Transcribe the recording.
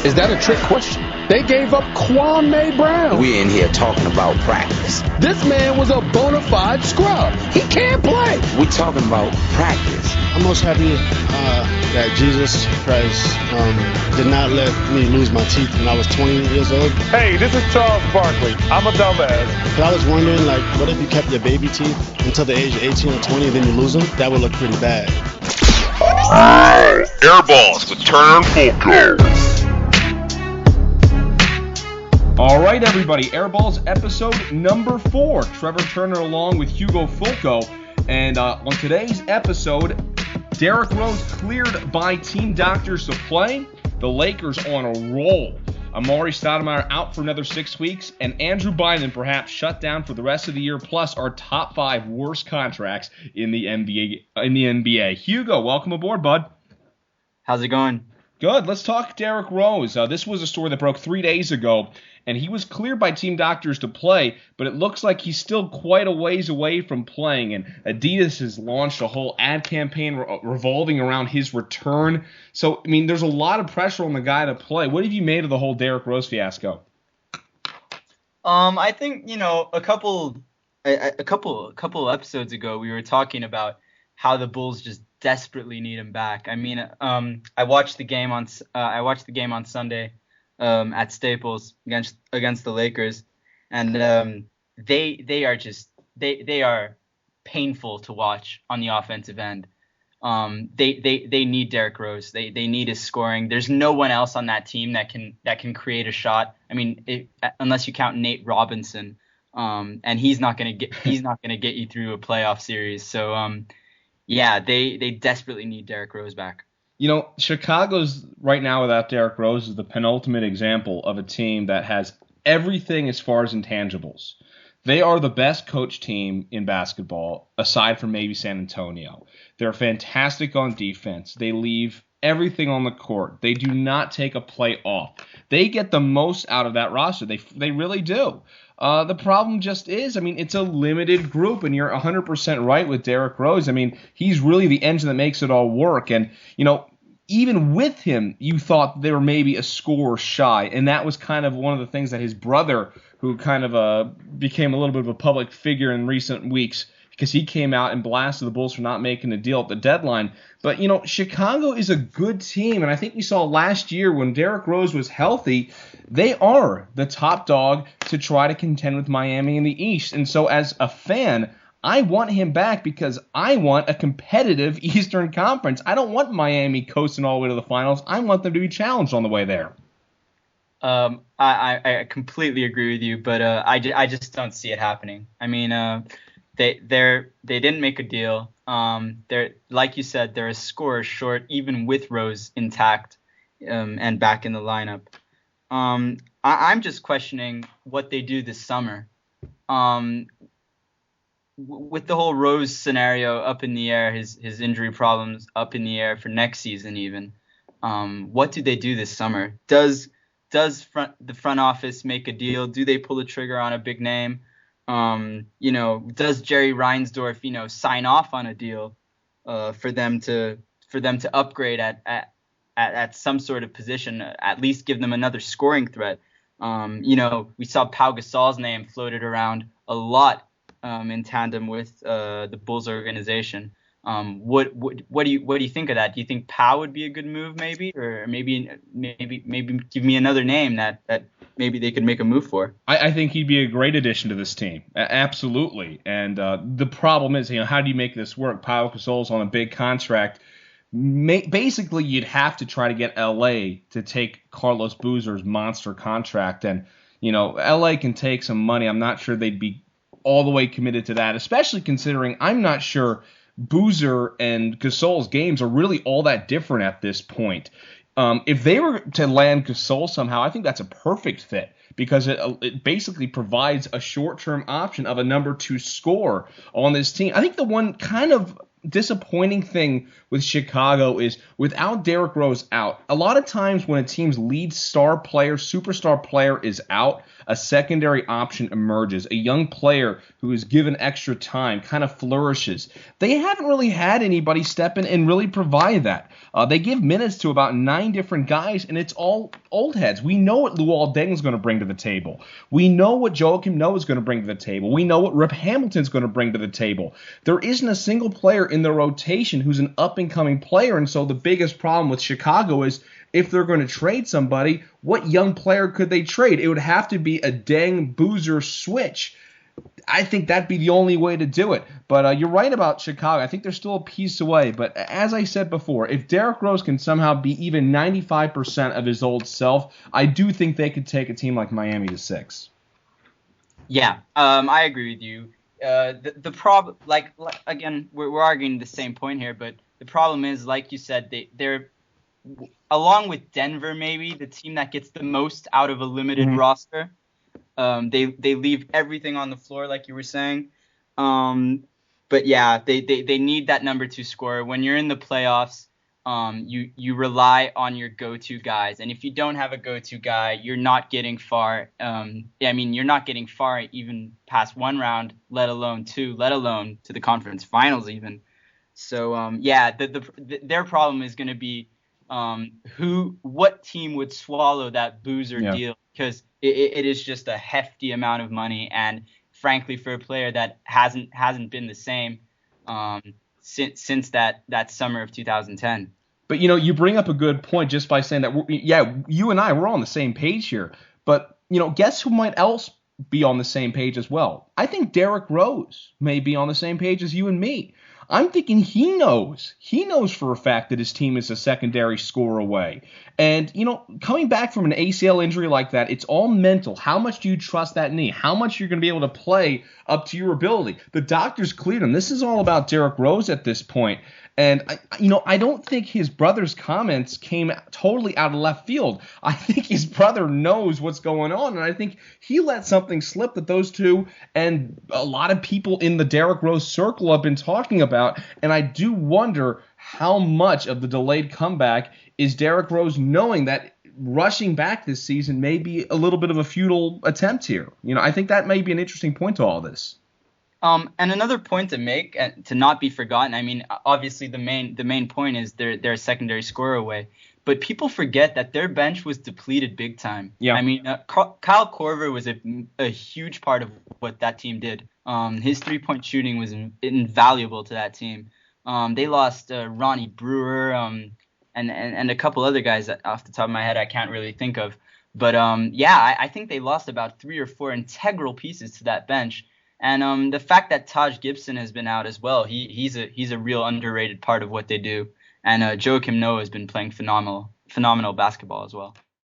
Is that a trick question? They gave up Kwame Brown. We in here talking about practice. This man was a bona fide scrub. He can't play. We talking about practice. I'm most happy that Jesus Christ did not let me lose my teeth when I was 20 years old. Hey, this is Charles Barkley. I'm a dumbass. But I was wondering, like, what if you kept your baby teeth until the age of 18 or 20 and then you lose them? That would look pretty bad. Airballs with Turner and Fulco. All right, everybody, Airballs episode number 4. Trevor Turner along with Hugo Fulco. And on today's episode, Derrick Rose cleared by team doctors to play. The Lakers on a roll. Amari Stoudemire out for another 6 weeks. And Andrew Bynum perhaps shut down for the rest of the year, plus our top 5 worst contracts in the NBA. Hugo, welcome aboard, bud. How's it going? Good. Let's talk Derrick Rose. This was a story that broke 3 days ago, and he was cleared by team doctors to play, but it looks like he's still quite a ways away from playing, and Adidas has launched a whole ad campaign revolving around his return. So, I mean, there's a lot of pressure on the guy to play. What have you made of the whole Derrick Rose fiasco? I think, a couple episodes ago, we were talking about how the Bulls just desperately need him back. I mean, I watched the game on Sunday at Staples against the Lakers, and they are painful to watch on the offensive end. They need Derrick Rose. They need his scoring. There's no one else on that team that can create a shot. I mean, unless you count Nate Robinson, and he's not gonna get you through a playoff series. So yeah, they desperately need Derrick Rose back. Chicago's right now without Derrick Rose is the penultimate example of a team that has everything as far as intangibles. They are the best coach team in basketball, aside from maybe San Antonio. They're fantastic on defense. They leave everything on the court. They do not take a play off. They get the most out of that roster. They really do. The problem just is, I mean, it's a limited group, and you're 100% right with Derrick Rose. I mean, he's really the engine that makes it all work. And, even with him, you thought they were maybe a score shy, and that was kind of one of the things that his brother, who kind of became a little bit of a public figure in recent weeks, because he came out and blasted the Bulls for not making a deal at the deadline. But, Chicago is a good team, and I think we saw last year when Derrick Rose was healthy, they are the top dog to try to contend with Miami in the East. And so as a fan, I want him back because I want a competitive Eastern Conference. I don't want Miami coasting all the way to the finals. I want them to be challenged on the way there. I completely agree with you, but I just don't see it happening. I mean, they didn't make a deal. They're, like you said, they're a scorer short, even with Rose intact and back in the lineup. I'm just questioning what they do this summer. With the whole Rose scenario up in the air, his injury problems up in the air for next season even, what do they do this summer? Does the front office make a deal? Do they pull the trigger on a big name? Does Jerry Reinsdorf, sign off on a deal for them to upgrade at some sort of position, at least give them another scoring threat? We saw Pau Gasol's name floated around a lot in tandem with the Bulls organization. What do you think of that? Do you think Pau would be a good move, maybe, or maybe give me another name that maybe they could make a move for? I think he'd be a great addition to this team, absolutely. And the problem is, how do you make this work? Pau Gasol's on a big contract. Basically, you'd have to try to get LA to take Carlos Boozer's monster contract, and LA can take some money. I'm not sure they'd be all the way committed to that, especially considering I'm not sure Boozer and Gasol's games are really all that different at this point. If they were to land Gasol somehow, I think that's a perfect fit because it basically provides a short-term option of a number 2 scorer on this team. I think the one kind of disappointing thing with Chicago is without Derrick Rose out, a lot of times when a team's lead superstar player is out, a secondary option emerges. A young player who is given extra time kind of flourishes. They haven't really had anybody step in and really provide that. They give minutes to about 9 different guys, and it's all old heads. We know what Luol Deng is going to bring to the table. We know what Joakim Noah is going to bring to the table. We know what Rip Hamilton's going to bring to the table. There isn't a single player in the rotation who's an up-and-coming player, and so the biggest problem with Chicago is if they're going to trade somebody, what young player could they trade? It would have to be a Deng Boozer switch. I think that'd be the only way to do it. But you're right about Chicago. I think they're still a piece away. But as I said before, if Derrick Rose can somehow be even 95% of his old self, I do think they could take a team like Miami to 6. Yeah, I agree with you. The problem, again, we're arguing the same point here, but the problem is, like you said, they're along with Denver, maybe the team that gets the most out of a limited roster. They leave everything on the floor, like you were saying. But yeah, they need that number 2 scorer. When you're in the playoffs, you rely on your go-to guys, and if you don't have a go-to guy, you're not getting far. You're not getting far even past 1 round, let alone 2, let alone to the conference finals even. So their problem is going to be what team would swallow that Boozer deal, because it is just a hefty amount of money, and frankly, for a player that hasn't been the same since that summer of 2010. But you bring up a good point just by saying that you and I, we're on the same page here. But guess who might else be on the same page as well? I think Derrick Rose may be on the same page as you and me. I'm thinking he knows for a fact that his team is a secondary score away. And, coming back from an ACL injury like that, it's all mental. How much do you trust that knee? How much you're going to be able to play up to your ability? The doctors cleared him. This is all about Derrick Rose at this point. And, I don't think his brother's comments came totally out of left field. I think his brother knows what's going on, and I think he let something slip that those two and a lot of people in the Derrick Rose circle have been talking about, and I do wonder how much of the delayed comeback is Derrick Rose knowing that rushing back this season may be a little bit of a futile attempt here. I think that may be an interesting point to all this. And another point to make, and to not be forgotten, I mean, obviously the main point is they're a secondary scorer away, but people forget that their bench was depleted big time. Yeah. I mean, Kyle Korver was a huge part of what that team did. His 3-point shooting was invaluable to that team. They lost Ronnie Brewer and a couple other guys that off the top of my head I can't really think of. But I think they lost about 3 or 4 integral pieces to that bench. And the fact that Taj Gibson has been out as well, he's a real underrated part of what they do. And Joakim Noah has been playing phenomenal basketball as well.